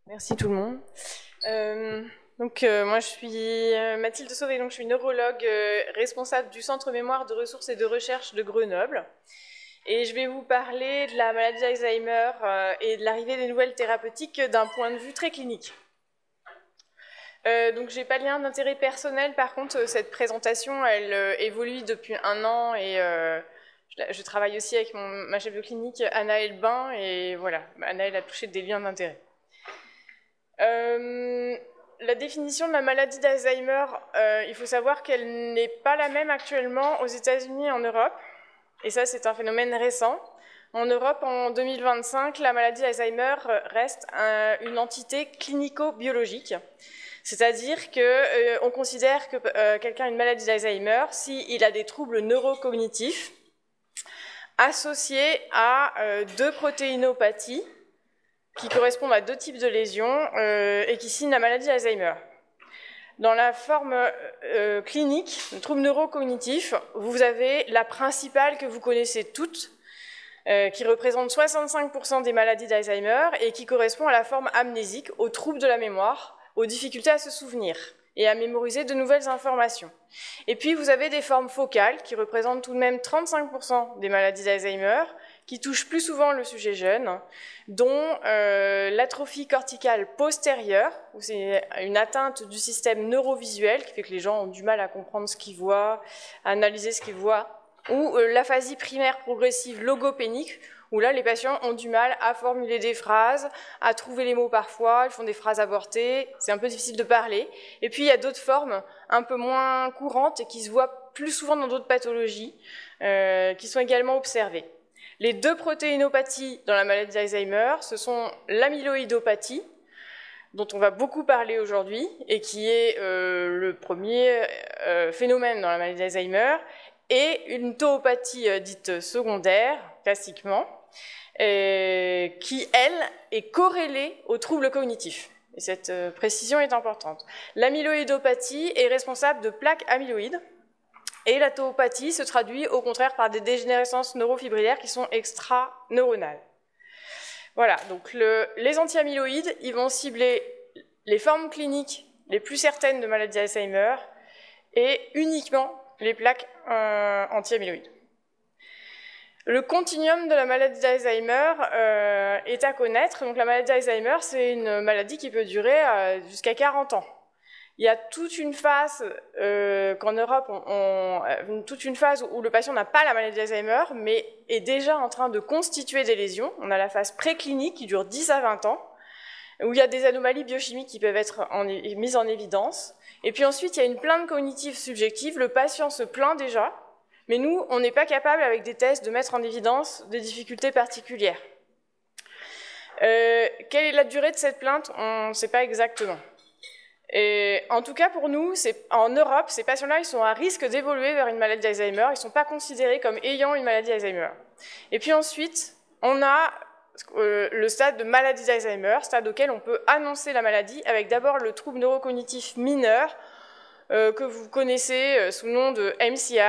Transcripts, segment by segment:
Merci tout le monde. Moi je suis Mathilde Sauvé, donc je suis neurologue responsable du Centre Mémoire de Ressources et de Recherche de Grenoble. Et je vais vous parler de la maladie d'Alzheimer et de l'arrivée des nouvelles thérapeutiques d'un point de vue très clinique. Donc j'ai pas de lien d'intérêt personnel, par contre cette présentation elle évolue depuis 1 an et je travaille aussi avec ma chef de clinique Anaëlle Bain et voilà, Anaëlle a touché des liens d'intérêt. La définition de la maladie d'Alzheimer, il faut savoir qu'elle n'est pas la même actuellement aux États-Unis et en Europe, et ça c'est un phénomène récent. En Europe, en 2025, la maladie d'Alzheimer reste une entité clinico-biologique, c'est-à-dire qu'on considère que quelqu'un a une maladie d'Alzheimer s'il a des troubles neurocognitifs associés à 2 protéinopathies qui correspondent à 2 types de lésions et qui signent la maladie d'Alzheimer. Dans la forme clinique, le trouble neurocognitif, vous avez la principale que vous connaissez toutes, qui représente 65% des maladies d'Alzheimer et qui correspond à la forme amnésique, aux troubles de la mémoire, aux difficultés à se souvenir et à mémoriser de nouvelles informations. Et puis vous avez des formes focales qui représentent tout de même 35% des maladies d'Alzheimer, qui touchent plus souvent le sujet jeune, dont l'atrophie corticale postérieure, où c'est une atteinte du système neurovisuel qui fait que les gens ont du mal à comprendre ce qu'ils voient, à analyser ce qu'ils voient, ou l'aphasie primaire progressive logopénique, où là les patients ont du mal à formuler des phrases, à trouver les mots parfois, ils font des phrases avortées, c'est un peu difficile de parler. Et puis il y a d'autres formes un peu moins courantes et qui se voient plus souvent dans d'autres pathologies, qui sont également observées. Les 2 protéinopathies dans la maladie d'Alzheimer, ce sont l'amyloïdopathie, dont on va beaucoup parler aujourd'hui, et qui est le premier phénomène dans la maladie d'Alzheimer, et une tauopathie dite secondaire, classiquement, qui, elle, est corrélée aux troubles cognitifs. Et cette précision est importante. L'amyloïdopathie est responsable de plaques amyloïdes, et la tauopathie se traduit au contraire par des dégénérescences neurofibrillaires qui sont extraneuronales. Voilà, donc les anti-amyloïdes, ils vont cibler les formes cliniques les plus certaines de maladie d'Alzheimer et uniquement les plaques anti-amyloïdes. Le continuum de la maladie d'Alzheimer est à connaître. Donc la maladie d'Alzheimer, c'est une maladie qui peut durer jusqu'à 40 ans. Il y a toute une phase qu'en Europe, toute une phase où le patient n'a pas la maladie d'Alzheimer, mais est déjà en train de constituer des lésions. On a la phase préclinique qui dure 10 à 20 ans, où il y a des anomalies biochimiques qui peuvent être mises en évidence. Et puis ensuite, il y a une plainte cognitive subjective. Le patient se plaint déjà, mais nous, on n'est pas capable, avec des tests, de mettre en évidence des difficultés particulières. Quelle est la durée de cette plainte? On ne sait pas exactement. Et en tout cas, pour nous, en Europe, ces patients-là, ils sont à risque d'évoluer vers une maladie d'Alzheimer. Ils ne sont pas considérés comme ayant une maladie d'Alzheimer. Et puis ensuite, on a le stade de maladie d'Alzheimer, stade auquel on peut annoncer la maladie, avec d'abord le trouble neurocognitif mineur, que vous connaissez sous le nom de MCI,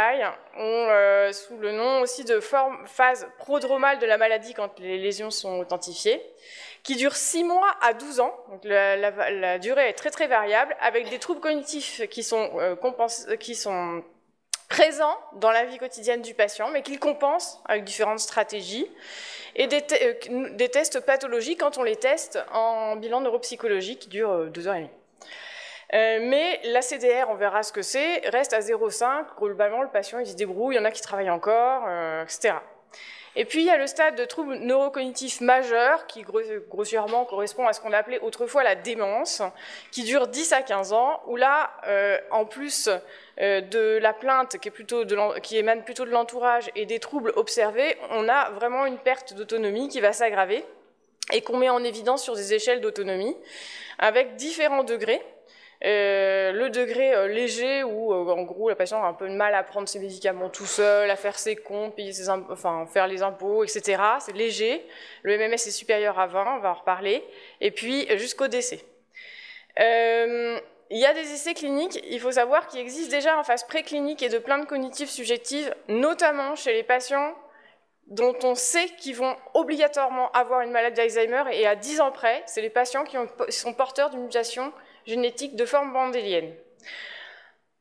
ou sous le nom aussi de phase prodromale de la maladie quand les lésions sont authentifiées, qui dure 6 mois à 12 ans, donc la durée est très très variable, avec des troubles cognitifs qui sont présents dans la vie quotidienne du patient, mais qu'ils compensent avec différentes stratégies, et des tests pathologiques quand on les teste en bilan neuropsychologique qui dure 2 heures et demie. Mais la CDR, on verra ce que c'est, reste à 0,5. Globalement, le patient il se débrouille, il y en a qui travaillent encore, etc. Et puis, il y a le stade de trouble neurocognitif majeur, qui grossièrement correspond à ce qu'on appelait autrefois la démence, qui dure 10 à 15 ans, où là, en plus de la plainte qui émane plutôt de l'entourage et des troubles observés, on a vraiment une perte d'autonomie qui va s'aggraver et qu'on met en évidence sur des échelles d'autonomie, avec différents degrés. Le degré léger où en gros la patiente a un peu de mal à prendre ses médicaments tout seul, à faire ses comptes, payer faire les impôts, etc. C'est léger. Le MMS est supérieur à 20, on va en reparler. Et puis jusqu'au décès. Il y a des essais cliniques, il faut savoir qu'il existe déjà en phase préclinique et de plainte cognitive subjective, notamment chez les patients dont on sait qu'ils vont obligatoirement avoir une maladie d'Alzheimer, et à 10 ans près, c'est les patients qui sont porteurs d'une mutation génétique de forme mendélienne.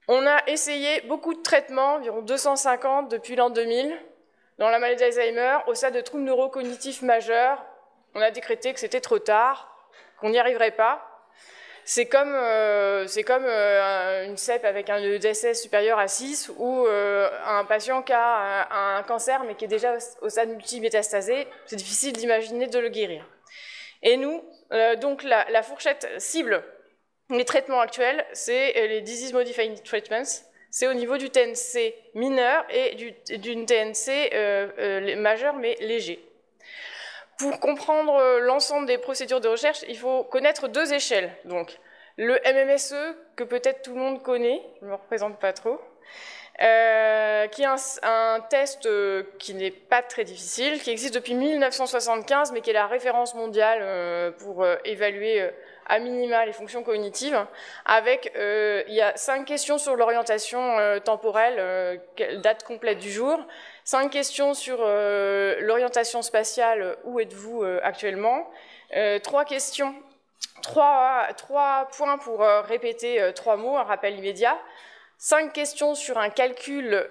On a essayé beaucoup de traitements, environ 250 depuis l'an 2000, dans la maladie d'Alzheimer, au stade de troubles neurocognitifs majeurs. On a décrété que c'était trop tard, qu'on n'y arriverait pas. C'est comme une CEP avec un EDSS supérieur à 6 ou un patient qui a un cancer mais qui est déjà au stade multimétastasé. C'est difficile d'imaginer de le guérir. Et nous, donc la fourchette cible des traitements actuels, c'est les Disease Modifying Treatments. C'est au niveau du TNC mineur et d'une TNC majeur mais léger. Pour comprendre l'ensemble des procédures de recherche, il faut connaître deux échelles. Donc, le MMSE, que peut-être tout le monde connaît, je ne me représente pas trop, qui est un test qui n'est pas très difficile, qui existe depuis 1975, mais qui est la référence mondiale pour évaluer à minima les fonctions cognitives, avec, il y a 5 questions sur l'orientation temporelle, date complète du jour, 5 questions sur l'orientation spatiale, où êtes-vous actuellement, 3 questions, 3 points pour répéter 3 mots, un rappel immédiat, 5 questions sur un calcul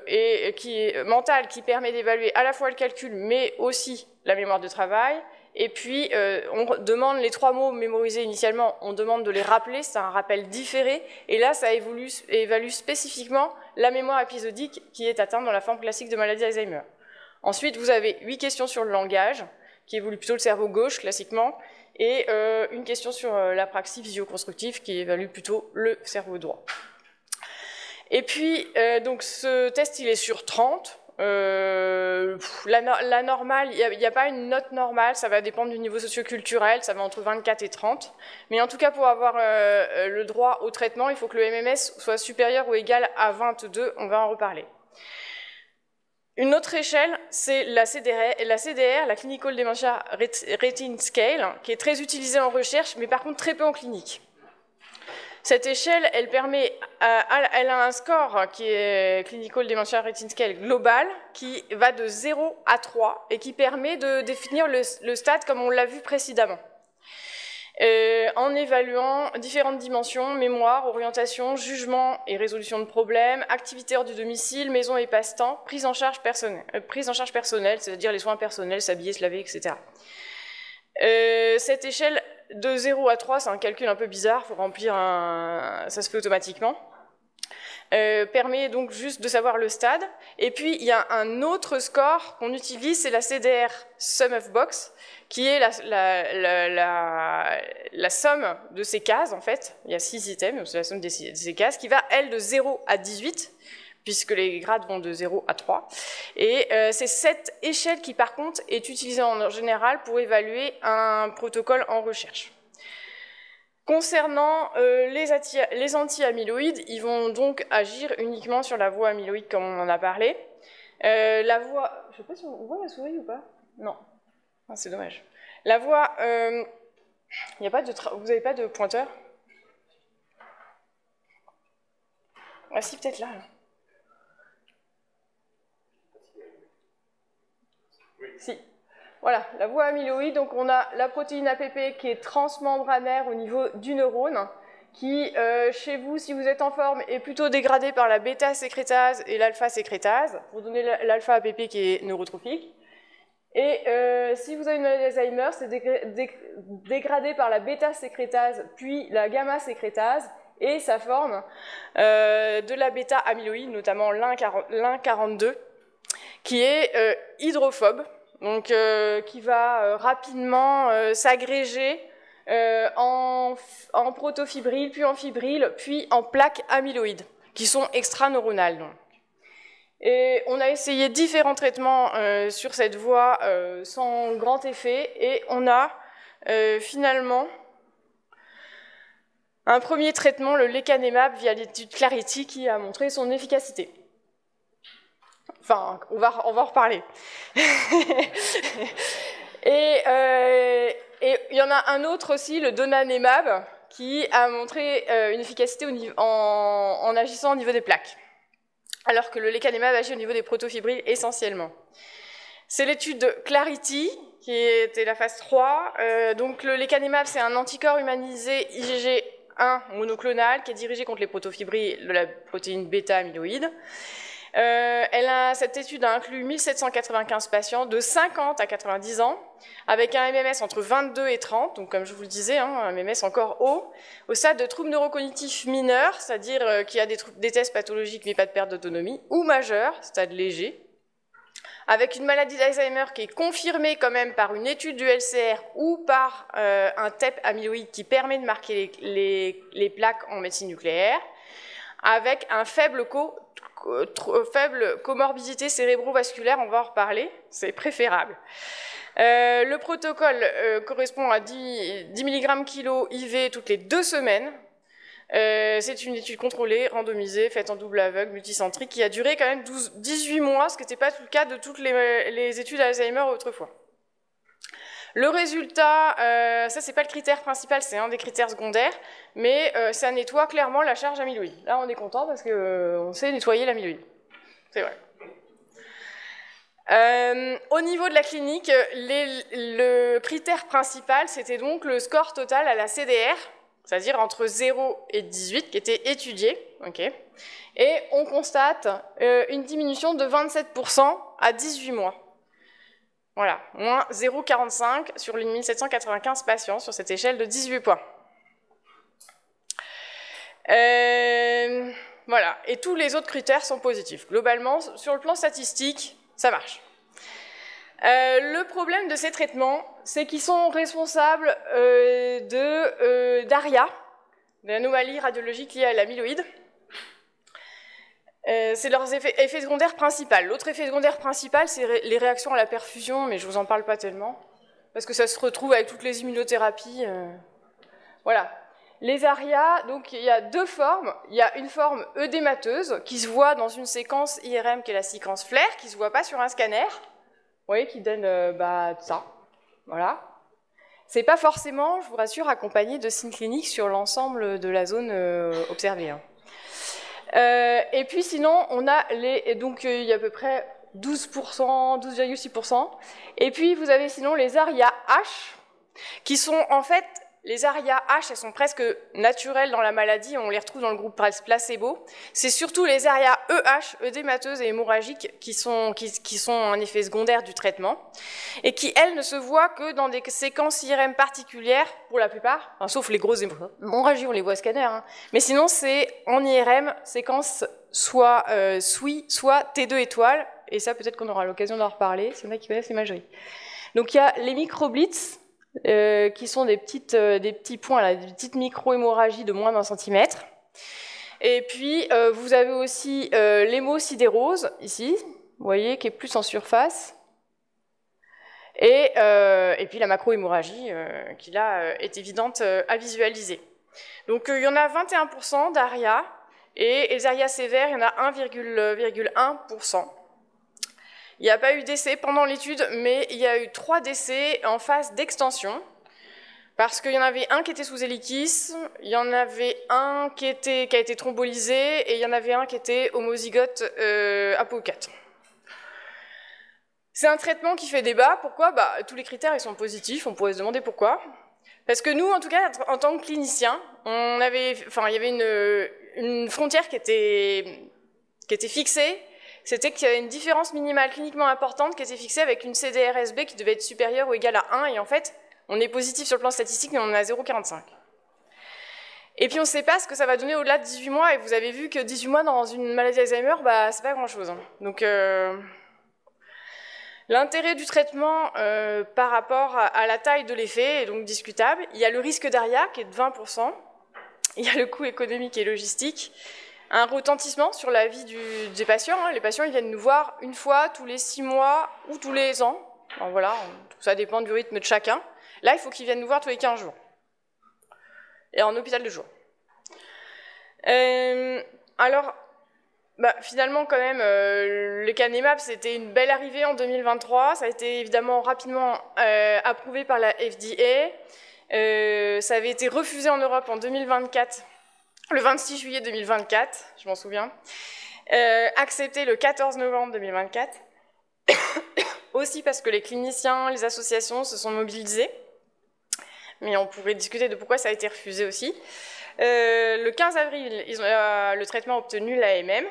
mental qui permet d'évaluer à la fois le calcul, mais aussi la mémoire de travail. Et puis, on demande les 3 mots mémorisés initialement, on demande de les rappeler, c'est un rappel différé, et là, ça évalue spécifiquement la mémoire épisodique qui est atteinte dans la forme classique de maladie d'Alzheimer. Ensuite, vous avez 8 questions sur le langage, qui évolue plutôt le cerveau gauche, classiquement, et une question sur l'apraxie physioconstructive, qui évalue plutôt le cerveau droit. Et puis, donc, ce test, il est sur 30. La normale, il n'y a pas une note normale, ça va dépendre du niveau socioculturel, ça va entre 24 et 30. Mais en tout cas, pour avoir le droit au traitement, il faut que le MMS soit supérieur ou égal à 22, on va en reparler. Une autre échelle, c'est la CDR, la Clinical Dementia Rating Scale, qui est très utilisée en recherche, mais par contre très peu en clinique. Cette échelle, elle a un score qui est Clinical Dementia Rating Scale global, qui va de 0 à 3 et qui permet de définir le stade comme on l'a vu précédemment. En évaluant différentes dimensions, mémoire, orientation, jugement et résolution de problèmes, activité hors du domicile, maison et passe-temps, prise en charge personnelle, c'est-à-dire les soins personnels, s'habiller, se laver, etc. Cette échelle de 0 à 3, c'est un calcul un peu bizarre, il faut remplir ça se fait automatiquement. Permet donc juste de savoir le stade. Et puis, il y a un autre score qu'on utilise, c'est la CDR Sum of Box, qui est la somme de ces cases, en fait. Il y a 6 items, c'est la somme de ces cases, qui va, elle, de 0 à 18, puisque les grades vont de 0 à 3. Et c'est cette échelle qui, par contre, est utilisée en général pour évaluer un protocole en recherche. Concernant les anti-amyloïdes, ils vont donc agir uniquement sur la voie amyloïde, comme on en a parlé. La voie... Je ne sais pas si on voit la souris ou pas. Non. Ah, c'est dommage. La voie... vous n'avez pas de pointeur? Ah si, peut-être là. Si. Voilà, la voie amyloïde, donc on a la protéine APP qui est transmembranaire au niveau du neurone, qui, chez vous, si vous êtes en forme, est plutôt dégradée par la bêta-sécrétase et l'alpha-sécrétase, pour donner l'alpha-APP qui est neurotrophique. Et si vous avez une maladie d'Alzheimer, c'est dégradé par la bêta-sécrétase, puis la gamma-sécrétase, et ça forme de la bêta-amyloïde, notamment l'IN42, qui est hydrophobe, donc qui va rapidement s'agréger en protofibrilles, puis en fibrilles, puis en plaques amyloïdes, qui sont extraneuronales. Donc. Et on a essayé différents traitements sur cette voie sans grand effet, et on a finalement un premier traitement, le lecanemab, via l'étude Clarity, qui a montré son efficacité. Enfin, on va en reparler. Et il y en a un autre aussi, le donanemab, qui a montré une efficacité en agissant au niveau des plaques, alors que le lecanemab agit au niveau des protofibrilles essentiellement. C'est l'étude de Clarity, qui était la phase 3. Donc le lecanemab, c'est un anticorps humanisé IgG1 monoclonal qui est dirigé contre les protofibrilles de la protéine bêta-amyloïde. Cette étude a inclus 1795 patients de 50 à 90 ans, avec un MMS entre 22 et 30, donc comme je vous le disais, un MMS encore haut, au stade de troubles neurocognitifs mineurs, c'est-à-dire qu'il y a des tests pathologiques mais pas de perte d'autonomie, ou majeurs, stade léger, avec une maladie d'Alzheimer qui est confirmée quand même par une étude du LCR ou par un TEP amyloïde qui permet de marquer les plaques en médecine nucléaire, avec un faible comorbidité cérébrovasculaire, on va en reparler, c'est préférable. Le protocole correspond à 10 mg kg IV toutes les 2 semaines. C'est une étude contrôlée, randomisée, faite en double aveugle, multicentrique, qui a duré quand même 18 mois, ce qui n'était pas tout le cas de toutes les études Alzheimer autrefois. Le résultat, ça c'est pas le critère principal, c'est un des critères secondaires, mais ça nettoie clairement la charge amyloïde. Là on est content parce qu'on sait nettoyer l'amyloïde. C'est vrai. Au niveau de la clinique, le critère principal c'était donc le score total à la CDR, c'est-à-dire entre 0 et 18, qui était étudié. Okay. Et on constate une diminution de 27% à 18 mois. Voilà, moins 0,45 sur les 1795 patients sur cette échelle de 18 points. Voilà, et tous les autres critères sont positifs. Globalement, sur le plan statistique, ça marche. Le problème de ces traitements, c'est qu'ils sont responsables d'ARIA, d'anomalies radiologiques liées à l'amyloïde. C'est leurs effets secondaires principaux. L'autre effet secondaire principal, c'est les réactions à la perfusion, mais je ne vous en parle pas tellement, parce que ça se retrouve avec toutes les immunothérapies. Voilà. Les ARIA, donc il y a 2 formes. Il y a une forme œdémateuse, qui se voit dans une séquence IRM, qui est la séquence FLAIR, qui ne se voit pas sur un scanner. Vous voyez, qui donne ça. Voilà. C'est pas forcément, je vous rassure, accompagné de signes cliniques sur l'ensemble de la zone observée. Et puis sinon, on a donc il y a à peu près 12%, 12,6%. Et puis vous avez sinon les ARIA-H, qui sont en fait, les ARIA-H, elles sont presque naturelles dans la maladie, on les retrouve dans le groupe placebo. C'est surtout les ARIA-EH, œdémateuses et hémorragiques, qui sont un effet secondaire du traitement, et qui, elles, ne se voient que dans des séquences IRM particulières, pour la plupart, enfin, sauf les grosses hémorragies, on les voit au scanner, hein. Mais sinon, c'est en IRM, séquence soit SWI, soit T2 étoile, et ça, peut-être qu'on aura l'occasion d'en reparler, s'il y en a qui connaissent l'imagerie. Donc, il y a les microblitz, qui sont des petits points, là, des petites micro-hémorragies de moins d'1 centimètre. Et puis, vous avez aussi l'hémosidérose, ici, vous voyez, qui est plus en surface. Et puis la macro-hémorragie, qui là est évidente à visualiser. Donc, il y en a 21% d'ARIA, et les ARIA sévères, il y en a 1,1%. Il n'y a pas eu d'essai pendant l'étude, mais il y a eu 3 décès en phase d'extension, parce qu'il y en avait un qui était sous hélicis, il y en avait un qui a été thrombolysé, et il y en avait un qui était homozygote APO4. C'est un traitement qui fait débat. Pourquoi ? Tous les critères ils sont positifs, on pourrait se demander pourquoi. Parce que nous, en tout cas, en tant que cliniciens, il y avait une frontière qui était fixée. C'était qu'il y avait une différence minimale cliniquement importante qui était fixée avec une CDR-SB qui devait être supérieure ou égale à 1, et en fait, on est positif sur le plan statistique, mais on est à 0,45. Et puis on ne sait pas ce que ça va donner au-delà de 18 mois, et vous avez vu que 18 mois dans une maladie d'Alzheimer, c'est pas grand-chose. Donc, l'intérêt du traitement par rapport à la taille de l'effet est donc discutable. Il y a le risque d'ARIA qui est de 20%, il y a le coût économique et logistique, un retentissement sur la vie des patients. Les patients ils viennent nous voir une fois tous les 6 mois ou tous les ans. Alors voilà, ça dépend du rythme de chacun. Là, il faut qu'ils viennent nous voir tous les 15 jours. Et en hôpital de jour. Alors, finalement, quand même, le lecanemab, c'était une belle arrivée en 2023. Ça a été évidemment rapidement approuvé par la FDA. Ça avait été refusé en Europe en 2024. Le 26 juillet 2024, je m'en souviens, accepté le 14 novembre 2024. aussi parce que les cliniciens, les associations se sont mobilisés, mais on pourrait discuter de pourquoi ça a été refusé aussi. Le 15 avril, le traitement a obtenu l'AMM.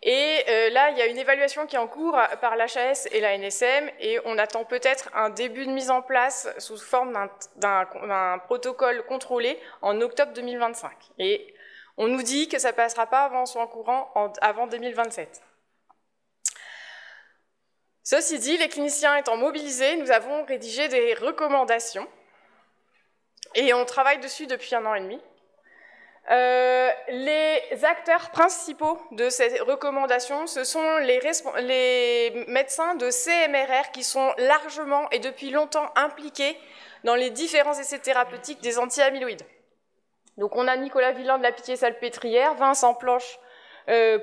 Et là, il y a une évaluation qui est en cours par l'HAS et la NSM, et on attend peut-être un début de mise en place sous forme d'un protocole contrôlé en octobre 2025. Et on nous dit que ça ne passera pas avant son courant avant 2027. Ceci dit, les cliniciens étant mobilisés, nous avons rédigé des recommandations, et on travaille dessus depuis 1 an et demi. Les acteurs principaux de ces recommandations, ce sont les médecins de CMRR qui sont largement et depuis longtemps impliqués dans les différents essais thérapeutiques des anti-amyloïdes. Donc on a Nicolas Villain de la Pitié-Salpêtrière, Vincent Planche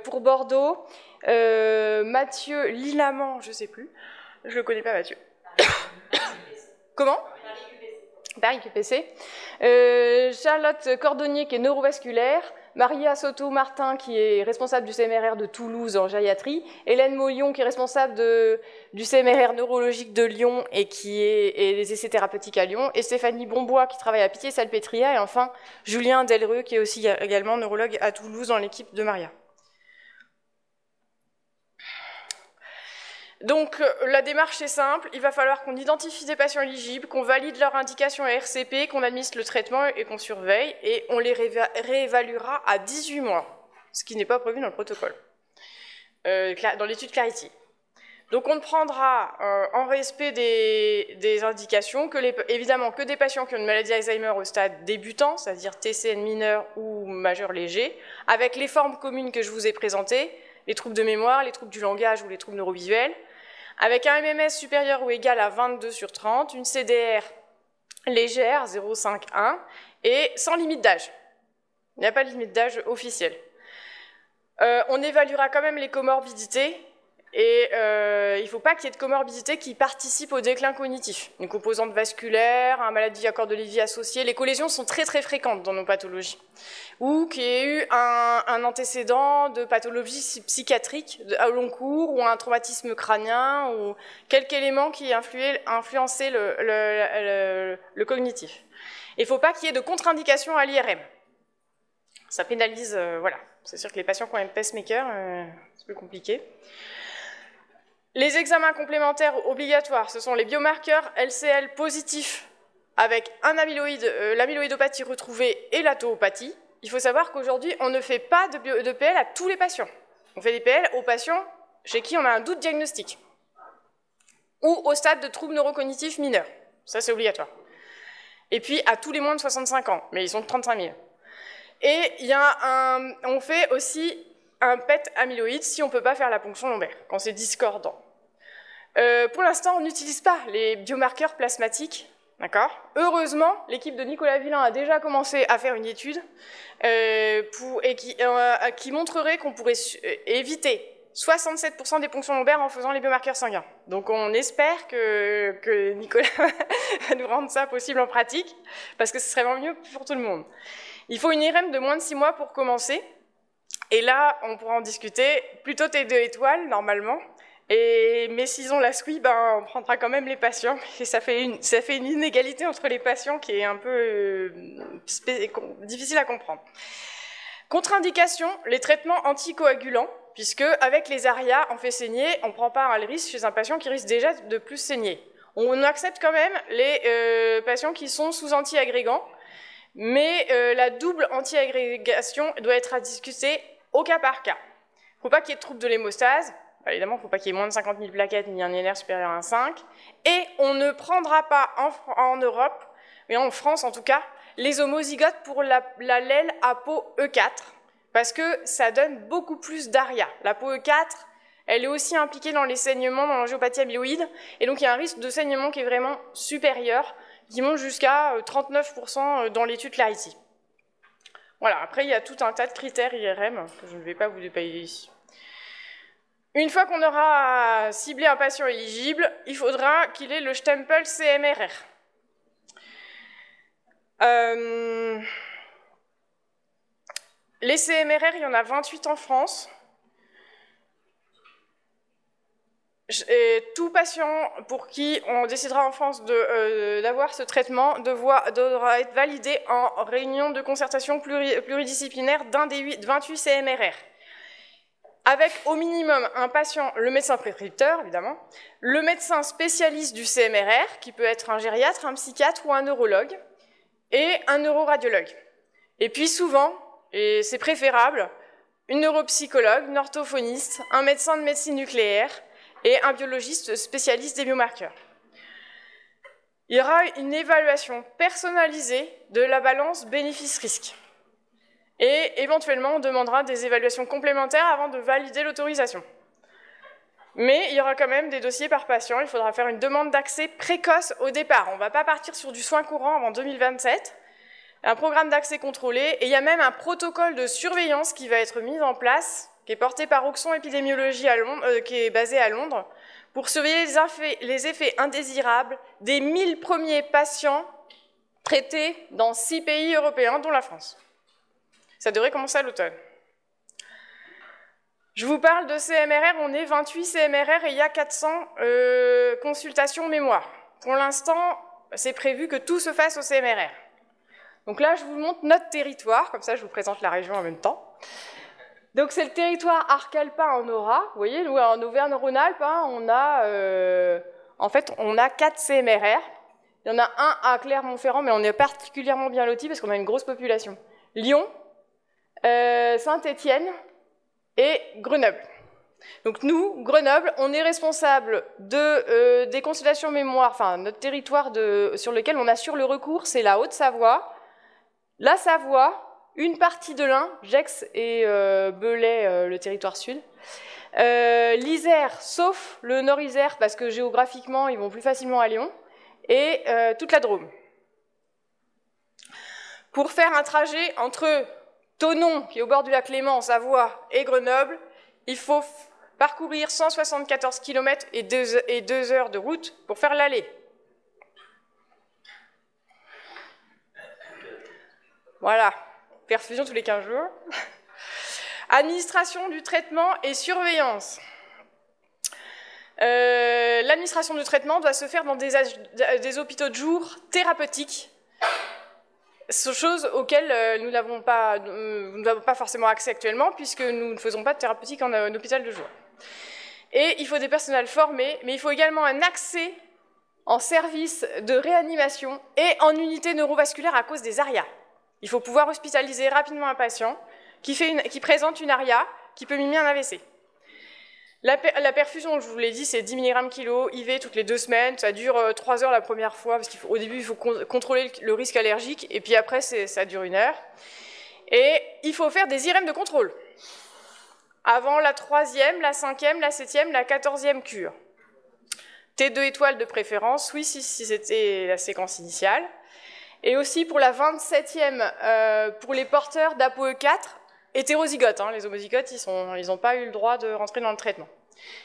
pour Bordeaux, Mathieu Lilamant, je ne sais plus, je ne le connais pas Mathieu. Comment ? Paris QPC, Charlotte Cordonnier qui est neurovasculaire, Maria Soto-Martin qui est responsable du CMRR de Toulouse en gériatrie, Hélène Moyon qui est responsable du CMRR neurologique de Lyon et qui est des essais thérapeutiques à Lyon, et Stéphanie Bonbois qui travaille à Pitié-Salpêtrière, et enfin Julien Delreux qui est aussi également neurologue à Toulouse dans l'équipe de Maria. Donc la démarche est simple, il va falloir qu'on identifie des patients éligibles, qu'on valide leur indication à RCP, qu'on administre le traitement et qu'on surveille, et on les réévaluera à 18 mois, ce qui n'est pas prévu dans le protocole, dans l'étude Clarity. Donc on ne prendra en respect des indications évidemment que des patients qui ont une maladie Alzheimer au stade débutant, c'est-à-dire TCN mineur ou majeur léger, avec les formes communes que je vous ai présentées, les troubles de mémoire, les troubles du langage ou les troubles neurovisuels, avec un MMS supérieur ou égal à 22/30, une CDR légère, 0,5-1, et sans limite d'âge. Il n'y a pas de limite d'âge officielle. On évaluera quand même les comorbidités, et il ne faut pas qu'il y ait de comorbidités qui participent au déclin cognitif. Une composante vasculaire, une maladie à corps de Lévy associée, les collésions sont très très fréquentes dans nos pathologies. Ou qu'il y ait eu un antécédent de pathologie psychiatrique à long cours, ou un traumatisme crânien, ou quelque élément qui ait influencé le cognitif. Il ne faut pas qu'il y ait de contre-indication à l'IRM. Ça pénalise, voilà. C'est sûr que les patients qui ont un pacemaker, c'est plus compliqué. Les examens complémentaires obligatoires, ce sont les biomarqueurs LCL positifs avec l'amyloïdopathie retrouvée et la tauopathie. Il faut savoir qu'aujourd'hui, on ne fait pas de PL à tous les patients. On fait des PL aux patients chez qui on a un doute diagnostique ou au stade de troubles neurocognitifs mineurs. Ça, c'est obligatoire. Et puis, à tous les moins de 65 ans, mais ils sont de 35 000. Et on fait aussi un PET amyloïde si on ne peut pas faire la ponction lombaire, quand c'est discordant. Pour l'instant, on n'utilise pas les biomarqueurs plasmatiques, d'accord ? Heureusement, l'équipe de Nicolas Villain a déjà commencé à faire une étude qui montrerait qu'on pourrait éviter 67% des ponctions lombaires en faisant les biomarqueurs sanguins. Donc on espère que Nicolas va nous rendre ça possible en pratique, parce que ce serait vraiment mieux pour tout le monde. Il faut une IRM de moins de 6 mois pour commencer. Et là, on pourra en discuter, plutôt T2 étoiles, normalement. Mais s'ils ont la SWI, ben, on prendra quand même les patients. Et ça fait une inégalité entre les patients qui est un peu difficile à comprendre. Contre-indication, les traitements anticoagulants, puisque avec les ARIA, on fait saigner, on ne prend pas le risque chez un patient qui risque déjà de plus saigner. On accepte quand même les patients qui sont sous antiagrégants, mais la double anti-agrégation doit être à discuter au cas par cas. Il ne faut pas qu'il y ait de troubles de l'hémostase, évidemment il ne faut pas qu'il y ait moins de 50 000 plaquettes ni un INR supérieur à 1,5, et on ne prendra pas en Europe, mais en France en tout cas, les homozygotes pour l'allèle ApoE4, parce que ça donne beaucoup plus d'ARIA. L'ApoE4, elle est aussi impliquée dans les saignements, dans l'angiopathie amyloïde, et donc il y a un risque de saignement qui est vraiment supérieur, qui monte jusqu'à 39% dans l'étude Clarity. Voilà, après il y a tout un tas de critères IRM que je ne vais pas vous détailler ici. Une fois qu'on aura ciblé un patient éligible, il faudra qu'il ait le stempel CMRR. Les CMRR, il y en a 28 en France. tout patient pour qui on décidera en France d'avoir ce traitement devra être validé en réunion de concertation pluridisciplinaire d'un des 28 CMRR. Avec au minimum un patient, le médecin prescripteur évidemment, le médecin spécialiste du CMRR, qui peut être un gériatre, un psychiatre ou un neurologue, et un neuroradiologue. Et puis souvent, et c'est préférable, une neuropsychologue, une orthophoniste, un médecin de médecine nucléaire et un biologiste spécialiste des biomarqueurs. Il y aura une évaluation personnalisée de la balance bénéfice-risque. Et éventuellement, on demandera des évaluations complémentaires avant de valider l'autorisation. Mais il y aura quand même des dossiers par patient, il faudra faire une demande d'accès précoce au départ. On ne va pas partir sur du soin courant avant 2027, un programme d'accès contrôlé, et il y a même un protocole de surveillance qui va être mis en place, qui est porté par Oxon Épidémiologie à Londres, qui est basé à Londres, pour surveiller les effets indésirables des 1000 premiers patients traités dans 6 pays européens, dont la France. Ça devrait commencer à l'automne. Je vous parle de CMRR, on est 28 CMRR et il y a 400 consultations mémoire. Pour l'instant, c'est prévu que tout se fasse au CMRR. Donc là, je vous montre notre territoire, comme ça je vous présente la région en même temps. Donc c'est le territoire arc-alpin en Aura. Vous voyez, nous en Auvergne-Rhône-Alpes, on a 4 CMRR. Il y en a un à Clermont-Ferrand, mais on est particulièrement bien lotis parce qu'on a une grosse population. Lyon, Saint-Étienne et Grenoble. Donc nous, Grenoble, on est responsable des consultations mémoire, enfin notre territoire sur lequel on assure le recours, c'est la Haute-Savoie, la Savoie, une partie de l'Ain, Gex et Belay, le territoire sud, l'Isère, sauf le Nord-Isère, parce que géographiquement, ils vont plus facilement à Lyon, et toute la Drôme. Pour faire un trajet entre Thonon, qui est au bord du lac Léman, en Savoie, et Grenoble, il faut parcourir 174 km et 2 heures de route pour faire l'aller. Voilà, perfusion tous les 15 jours. Administration du traitement et surveillance. L'administration du traitement doit se faire dans des hôpitaux de jour thérapeutiques, chose auxquelles nous n'avons pas forcément accès actuellement, puisque nous ne faisons pas de thérapeutique en hôpital de jour. Et il faut des personnels formés, mais il faut également un accès en service de réanimation et en unité neurovasculaire à cause des ARIA. Il faut pouvoir hospitaliser rapidement un patient qui présente une ARIA, qui peut mimer un AVC. La perfusion, je vous l'ai dit, c'est 10 mg kg, IV toutes les 2 semaines, ça dure 3 heures la première fois, parce qu'au début, il faut contrôler le risque allergique, et puis après, ça dure 1 heure. Et il faut faire des IRM de contrôle, avant la 3e, la 5e, la 7e, la 14e cure. T2 étoiles de préférence, oui, si c'était la séquence initiale. Et aussi pour la 27e, pour les porteurs d'ApoE4, hétérozygotes, les homozygotes, ils n'ont pas eu le droit de rentrer dans le traitement.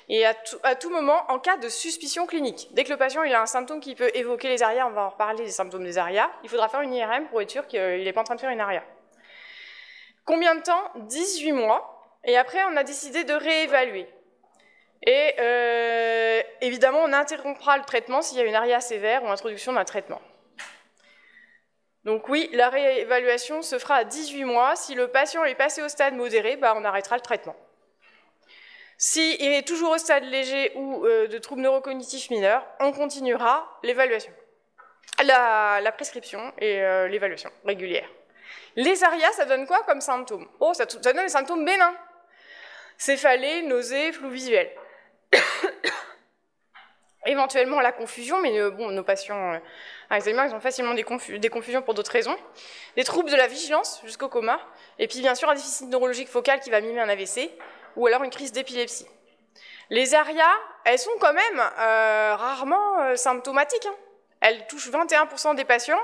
Et à tout moment, en cas de suspicion clinique, dès que le patient il a un symptôme qui peut évoquer les ARIA, on va en reparler des symptômes des ARIA, il faudra faire une IRM pour être sûr qu'il n'est pas en train de faire une ARIA. Combien de temps? 18 mois. Et après, on a décidé de réévaluer. Et évidemment, on interrompra le traitement s'il y a une ARIA sévère ou introduction d'un traitement. Donc oui, la réévaluation se fera à 18 mois. Si le patient est passé au stade modéré, on arrêtera le traitement. S'il est toujours au stade léger ou de troubles neurocognitifs mineurs, on continuera l'évaluation, la prescription et l'évaluation régulière. Les ARIA, ça donne quoi comme symptômes? Oh, ça donne des symptômes bénins. Céphalée, nausée, flou visuel. Éventuellement la confusion, mais bon, nos patients Alzheimer, ils ont facilement des confusions pour d'autres raisons. Des troubles de la vigilance jusqu'au coma, et puis bien sûr un déficit neurologique focal qui va mimer un AVC, ou alors une crise d'épilepsie. Les ARIA, elles sont quand même rarement symptomatiques. Elles touchent 21% des patients,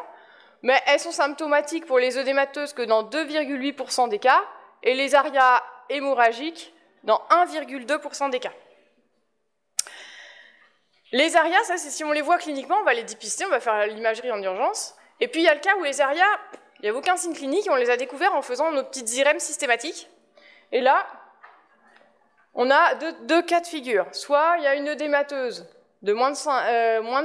mais elles sont symptomatiques pour les œdémateuses que dans 2,8% des cas, et les ARIA hémorragiques dans 1,2% des cas. Les ARIA, ça c'est si on les voit cliniquement, on va les dépister, on va faire l'imagerie en urgence. Et puis il y a le cas où les ARIA, il n'y a aucun signe clinique, et on les a découverts en faisant nos petites IRM systématiques. Et là, On a deux cas de figure. Soit il y a une œdémateuse de moins de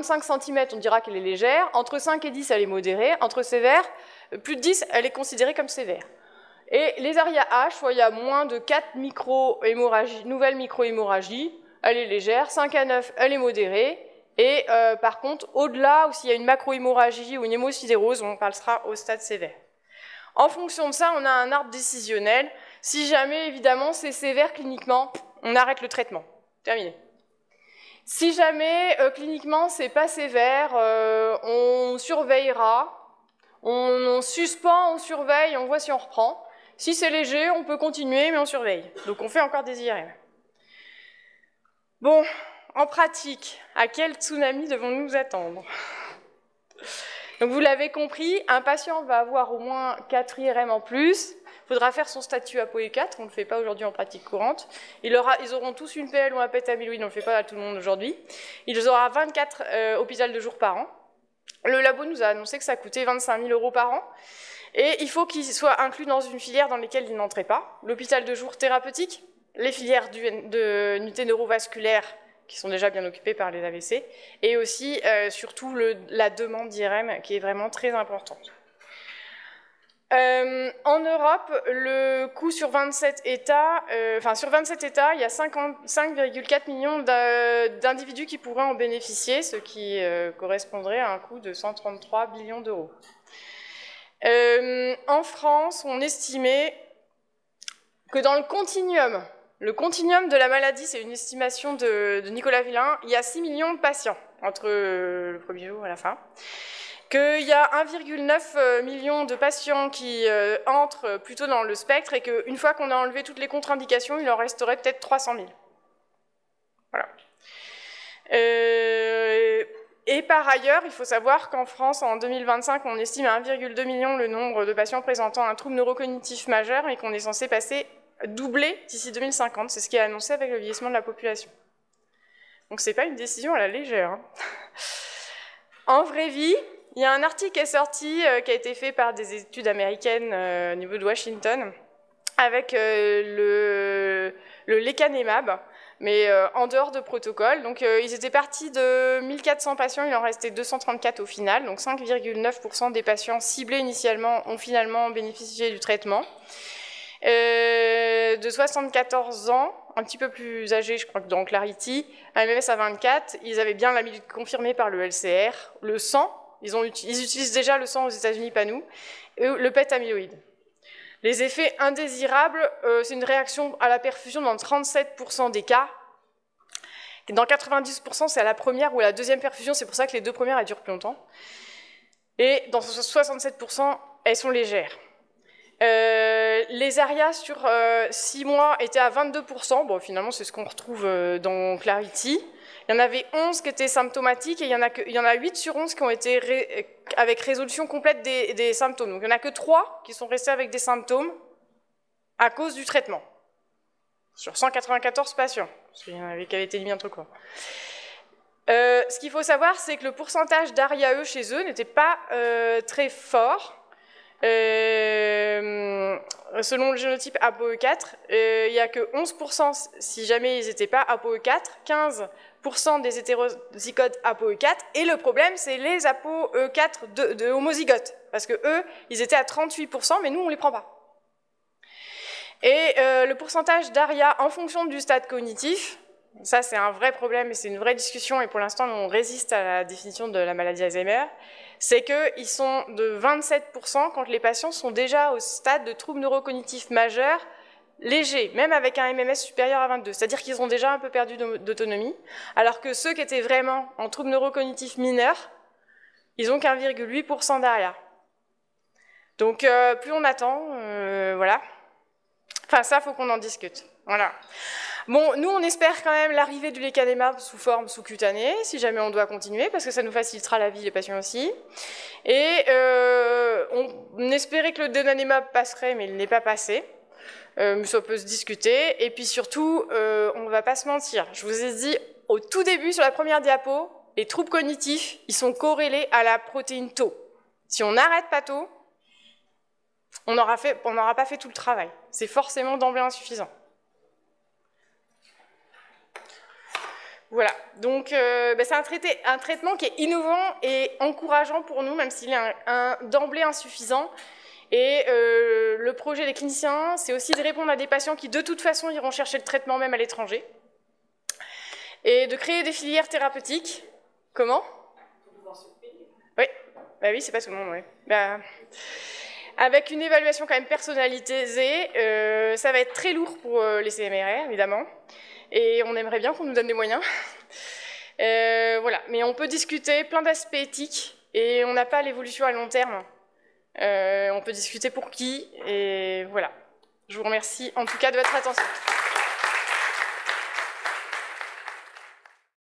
5 cm, on dira qu'elle est légère. Entre 5 et 10, elle est modérée. Entre sévère, plus de 10, elle est considérée comme sévère. Et les ARIA H, soit il y a moins de 4 nouvelles micro-hémorragies, elle est légère. 5 à 9, elle est modérée. Et par contre, au-delà, ou s'il y a une macro-hémorragie ou une hémosidérose, on passera au stade sévère. En fonction de ça, on a un arbre décisionnel. Si jamais, évidemment, c'est sévère cliniquement, on arrête le traitement. Terminé. Si jamais, cliniquement, c'est pas sévère, on surveillera, on suspend, on surveille, on voit si on reprend. Si c'est léger, on peut continuer, mais on surveille. Donc on fait encore des IRM. Bon, en pratique, à quel tsunami devons-nous nous attendre? Donc vous l'avez compris, un patient va avoir au moins 4 IRM en plus. Il faudra faire son statut ApoE4, on ne le fait pas aujourd'hui en pratique courante. Ils auront tous une PL ou un PET amyloïde, on ne le fait pas à tout le monde aujourd'hui. Ils auront 24 hôpitaux de jour par an. Le labo nous a annoncé que ça coûtait 25 000 € par an. Et il faut qu'ils soient inclus dans une filière dans laquelle ils n'entraient pas. L'hôpital de jour thérapeutique, les filières d'unités neurovasculaires, qui sont déjà bien occupés par les AVC, et aussi, surtout, la demande d'IRM, qui est vraiment très importante. En Europe, le coût sur 27 États, sur 27 États, il y a 5,4 millions d'individus qui pourraient en bénéficier, ce qui correspondrait à un coût de 133 billions d'euros. En France, on estimait que dans le continuum de la maladie, c'est une estimation de Nicolas Villain, il y a 6 millions de patients, entre le premier jour et la fin, qu'il y a 1,9 million de patients qui entrent plutôt dans le spectre et qu'une fois qu'on a enlevé toutes les contre-indications, il en resterait peut-être 300 000. Voilà. Et par ailleurs, il faut savoir qu'en France, en 2025, on estime à 1,2 million le nombre de patients présentant un trouble neurocognitif majeur et qu'on est censé doubler d'ici 2050. C'est ce qui est annoncé avec le vieillissement de la population. Donc c'est pas une décision à la légère. Hein. En vraie vie, il y a un article qui est sorti, qui a été fait par des études américaines au niveau de Washington, avec le lecanemab, mais en dehors de protocole. Donc ils étaient partis de 1400 patients, il en restait 234 au final, donc 5,9% des patients ciblés initialement ont finalement bénéficié du traitement. De 74 ans, un petit peu plus âgés, je crois que dans Clarity, un MMS à 24, ils avaient bien l'amyloïde confirmée par le LCR, le sang, ils utilisent déjà le sang aux États-Unis, pas nous, et le PET amyloïde. Les effets indésirables, c'est une réaction à la perfusion dans 37% des cas. Dans 90%, c'est à la première ou à la deuxième perfusion, c'est pour ça que les deux premières, elles durent plus longtemps. Et dans 67%, elles sont légères. Les ARIA sur 6 mois étaient à 22%, bon finalement c'est ce qu'on retrouve dans Clarity. Il y en avait 11 qui étaient symptomatiques et il y en a 8 sur 11 qui ont été avec résolution complète des symptômes. Donc il n'y en a que 3 qui sont restés avec des symptômes à cause du traitement. Sur 194 patients, parce qu'il y en avait qui avaient été mis entre quoi. Ce qu'il faut savoir, c'est que le pourcentage d'ARIA-E chez eux n'était pas très fort. Selon le génotype ApoE4, il n'y a que 11% si jamais ils n'étaient pas ApoE4, 15% des hétérozygotes ApoE4, et le problème c'est les ApoE4 de homozygotes, parce que eux, ils étaient à 38%, mais nous on ne les prend pas. Et le pourcentage d'ARIA en fonction du stade cognitif, ça c'est un vrai problème et c'est une vraie discussion, et pour l'instant on résiste à la définition de la maladie Alzheimer, c'est qu'ils sont de 27% quand les patients sont déjà au stade de trouble neurocognitif majeur léger, même avec un MMS supérieur à 22, c'est-à-dire qu'ils ont déjà un peu perdu d'autonomie, alors que ceux qui étaient vraiment en trouble neurocognitif mineur, ils ont qu'1,8% d'ARIA. Donc plus on attend, voilà. Enfin ça, faut qu'on en discute. Voilà. Bon, nous, on espère quand même l'arrivée du lecanemab sous forme sous-cutanée, si jamais on doit continuer, parce que ça nous facilitera la vie, les patients aussi. Et on espérait que le donanemab passerait, mais il n'est pas passé. Ça peut se discuter. Et puis surtout, on ne va pas se mentir. Je vous ai dit, au tout début, sur la première diapo, les troubles cognitifs, ils sont corrélés à la protéine Tau. Si on n'arrête pas Tau, on n'aura pas fait tout le travail. C'est forcément d'emblée insuffisant. Voilà, donc c'est un traitement qui est innovant et encourageant pour nous, même s'il est d'emblée insuffisant. Et le projet des cliniciens, c'est aussi de répondre à des patients qui, de toute façon, iront chercher le traitement même à l'étranger. Et de créer des filières thérapeutiques. Comment? Oui, bah oui, c'est pas tout le monde, oui. Bah, avec une évaluation quand même personnalisée, ça va être très lourd pour les CMRR, évidemment. Et on aimerait bien qu'on nous donne des moyens. Voilà, mais on peut discuter plein d'aspects éthiques et on n'a pas l'évolution à long terme. On peut discuter pour qui, et voilà. Je vous remercie en tout cas de votre attention.